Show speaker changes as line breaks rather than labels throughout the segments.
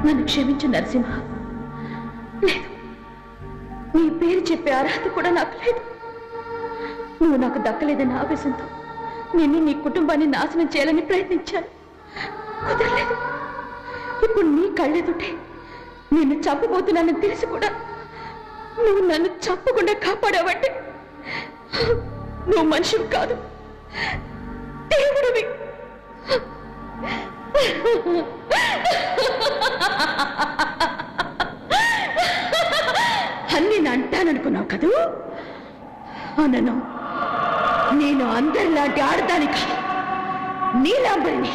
నన్ను క్షమించు నరసింహ. లేదు, నీ పేరు చెప్పే అర్హత కూడా నాకు లేదు. నువ్వు నాకు దక్కలేదన్న ఆవేశంతో నిన్ను నీ కుటుంబాన్ని నాశనం చేయాలని ప్రయత్నించాను, కుదరలేదు. ఇప్పుడు నీ కళ్ళెదుటే నిన్ను చంపబోతున్నానని తెలిసి కూడా నువ్వు నన్ను చంపకుండా కాపాడావంటే నువ్వు మనిషివి కాదు, దేవుడివి. అని నేను అంటాననుకున్నావు కదూ? అనను. నేను అందరిలాంటి ఆడదాని కాదు, నీలాంబరిని.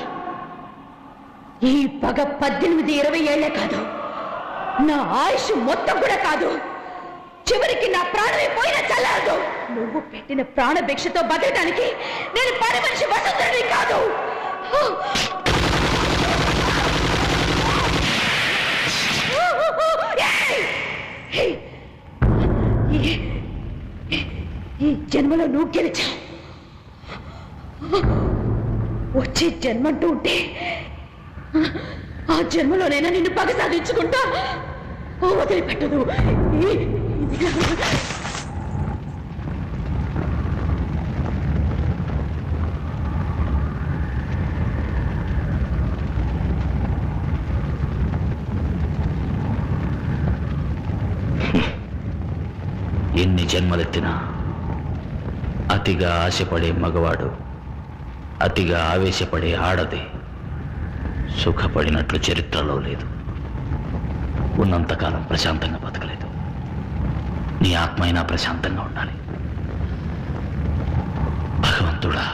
ఈ పగ 18-20 ఏళ్లే కాదు, నా ఆయుష్ మొత్తం కూడా కాదు. చివరికి నా ప్రాణమే పోయినా చల్లారదు. నువ్వు పెట్టిన ప్రాణభిక్షతో బతకడానికి నేను పని మనిషి వసుంధరని కాదు. ఈ జన్మలో నువ్వు గెలిచావు. వచ్చే జన్మంటూ ఉంటే ఆ జన్మలోనైనా నిన్ను పగ సాధించుకుంటా. వదిలిపెట్టదు.
ఎన్ని జన్మలెత్తినా అతిగా ఆశపడే మగవాడు, అతిగా ఆవేశపడే ఆడది సుఖపడినట్లు చరిత్రలో లేదు. ఉన్నంతకాలం ప్రశాంతంగా బతకలేదు. నీ ఆత్మైనా ప్రశాంతంగా ఉండాలి. భగవంతుడా.